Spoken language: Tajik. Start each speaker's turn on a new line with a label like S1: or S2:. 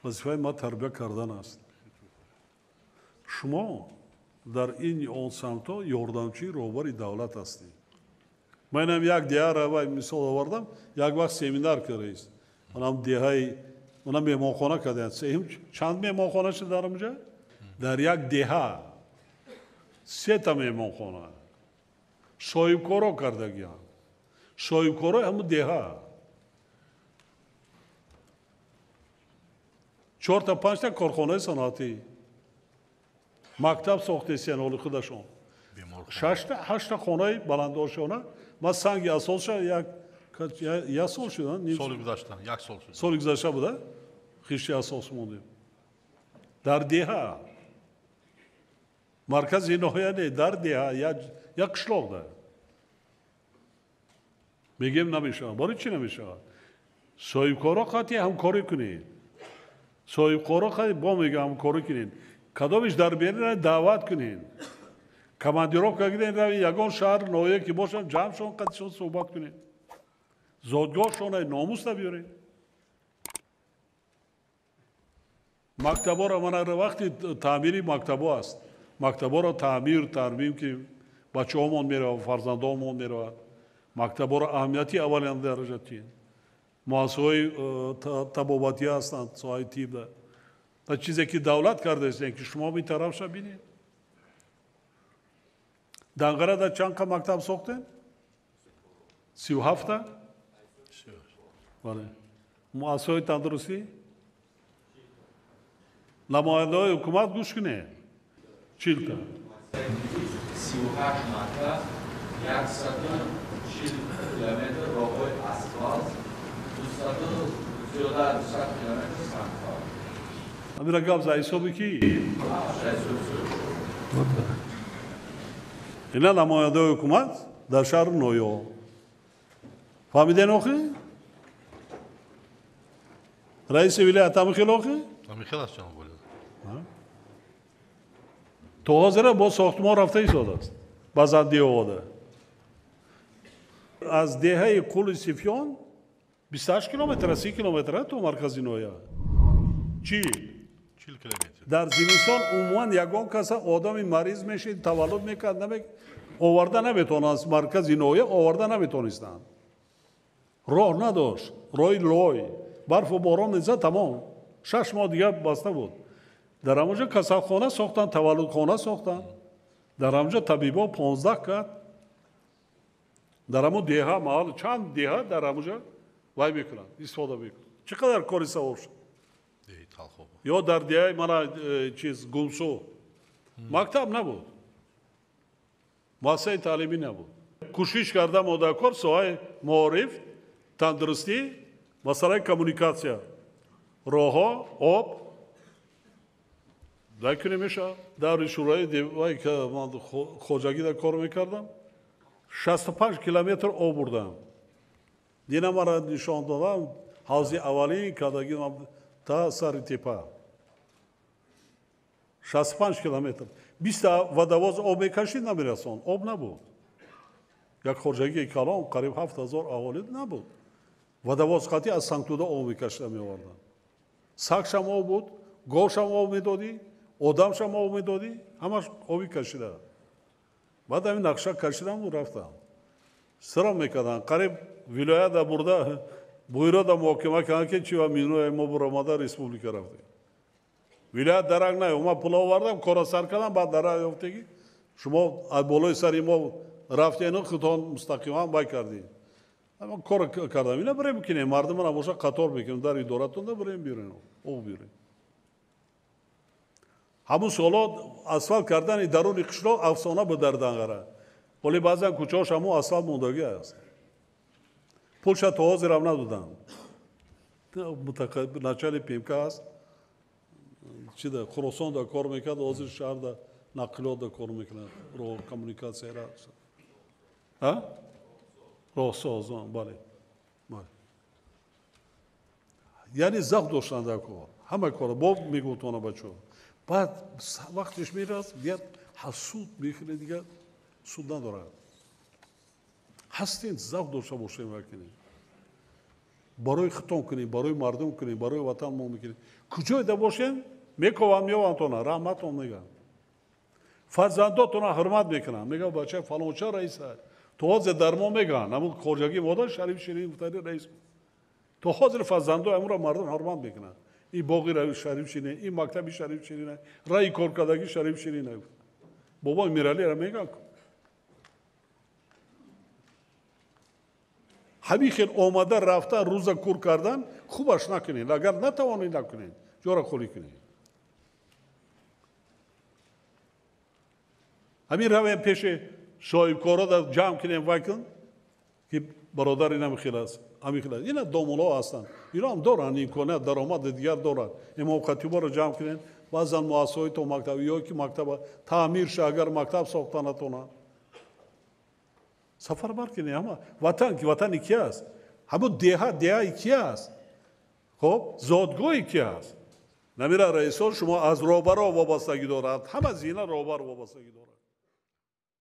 S1: وظیفه ما تربیت کردن است. شما در این اون سمتا یاردمچی روبری دولت هستید. منم یک دیار رو مثال آوردم، یک وقت سمینار کرده است. اونم دیهای اونم مهمانخانه کردن. چند مهمانخانه شده در اونجا؟ در یک دیها سه تا مهمانخانه. صاحبکارا کردگیان. صاحبکارا همون دیها. 4 تا 5 تا کارخانه صنعتی. مکتب ساخته سینال خودشون. 6 تا 8 تا خانه بلندارشونه. ما سنگ اساس شد یک سال شدن.
S2: سال گذشته، یک سال شد.
S1: سال گذشته بوده. خیشی اساس موندیم. در دیها. مرکز ناحیه نه در دیها یک قشلاق ده. میگیم نمیشه. برای چی نمیشه؟ صاحبکارا قطعی همکاری کنید. صاحبکارا قطعی با میگه همکاری کنید. کدامش در بیرون دعوت کنید. کماندیروفکا گیرین روی یگان شهر ناحیه که باشن جمعشون قطعشون صحبت کنید. زادگاهشون ناموس بیارید. مکتبا را من وقتی تعمیری مکتبا است. مکتبا را تعمیر ترمیم که بچه‌هامون میره، فرزندانمون میره. مکتبا را اهمیتی اولین درجه تین. مؤسسه‌های طبابتی هستند، سوای طب ده. تا چیزی که دولت کرده است که شما می طرفش ببینید. دنگره در چند تا مکتب ساختن؟ 37 تا؟ بله. مؤسسه‌های تندرستی؟ نماینده‌های حکومت گوش کنه. 40 تا.
S3: 38 مکتب، 140 کیلومتر راه‌های اسفالت، 200 کیلومتر سنگ‌ها.
S1: امیر گاب حسابی کی؟ اینا نماینده حکومت در شهر نویو. فهمیدین آخه؟ رئیس ولایت هم خیلی آخه؟
S2: هم خیلی است جناب ولی.
S1: تو حاضره با ساختمان رفته ایستاده است. بازندی آورده. از دهه قول سیفیان 28 کیلومتر 30 کیلومتر تو مرکز نویا. چی؟
S2: 40 کیلومتر.
S1: در زمستان عموما یگان کس آدم مریض میشه تولد میکرد آورده نمیتونه از مرکز نویا آورده نمیتونستند. راه نداشت. راه لای. برف و باران نیزه تمام. 6 ماه دیگه بسته بود. در همونجا کسالخانه ساختن، تولدخانه ساختن. در همونجا طبیبا 15 کرد. در همون دیها محل چند دیها در همونجا وای میکنن استفاده میکنن. چقدر کاری سوار شد. یا در دیهای من چیز گلسو مکتب نبود. مؤسسه تعلیمی نبود. کوشش کردم مداکار سوای معارف، تندرستی، مسئله کمونیکاسیا، راه، آب دکونه میشه. در شورای دیوایی که من خوجگی در کار میکردم 65 کیلومتر آب بردم. دینا مرا نشان دادم حوض اولی کداگی تا سر تپه 65 کیلومتر 20 ودواز آب میکشید نمیرسون. آب نبود. یک خوجگی کلام قریب 7000 اهالی نبود. ودواز قطعی از سنگتوده آب میکشیده میوردن. سگشم آب بود، گوشم آب میدادی، آدمشم آب میدادی، همش آبی کشیده. بعد همین نقشه کشیدم و رفتم. سرم میکردن. قریب ولایت برده بویرا دا محاکمه کردن که چی و مینو ما برآمده ریسپوبلیکا رفتیم. ولایت درنگ نه. ما پول آوردم کارا سر کردم بعد درنگ افتگی شما از بالای سری ما رفتین خودتان مستقیما بای کردین. اما کار کردم. اینا بریم کنیم مردم را باشه قطار بکنیم در ادارتون دا بریم بیرون. او بیرون. همون سالات اسفالت کردن درون قشلاق افسانه به دردنگره. ولی بعضی کوچه‌هاش همون اسفالت موندگی است. پولش تا حاضر هم ندادن. ناچار پیمکا است. چی ده خراسان دا کار میکرد حاضر شهر دا نقلیات دا کار میکنه. رو کمونیکاسیون را. ها؟ راه سازان بله. بله. یعنی زخم داشتن در کار. همه کار با میگوتونه بچه‌ها. بعد وقتش میرسد بیاد حسود میخونه دیگه سود نداره. هستین زخم داشته باشیم وکنید. барои хитон кунӣ, барои мардум кунӣ, барои ватан мо мекунӣ. Куҷоеда бошем, мековам меовантона, раҳматон мегӯям. Фарзандотона ҳурмат мекунам, мегӯям бача фалонча раиса. То ҳозир дар мо мегӯянд, ҳамун хоҷагӣ модар Шариф Ширин гуфтари раис. То ҳозир фарзандо амро мардум ҳурмат мекунанд. ин боғи Шариф Ширин, ин мактаби Шариф Ширин, раи коркардаги Шариф Ширин. бобои миралиро мегӯям. ҳамин хел омада рафтан рӯза кур кардан хубаш накунед. агар натавонед накунед, ҷора холӣ кунед. ҳамин равем пеши соҳибкорода ҷамъ кунем вакн ки бародари намихел аст. ина домунҳо ҳастанд. ино ҳам доранд имконият даромади дигар доранд. имом хатиборо ҷамъ кунед, баъзан муассисаҳои то мактаби ё ки мактаба таъмир ша, агар мактаб сохта натонанд. сафарбар кунед. ҳама ватани ки аст? ҳамун деҳаи ки аст? хоб зодгоҳи ки аст? намира раисон шумо аз роҳбаро вобастагӣ дорад, ҳама зина роҳбар вобастагӣ дорад.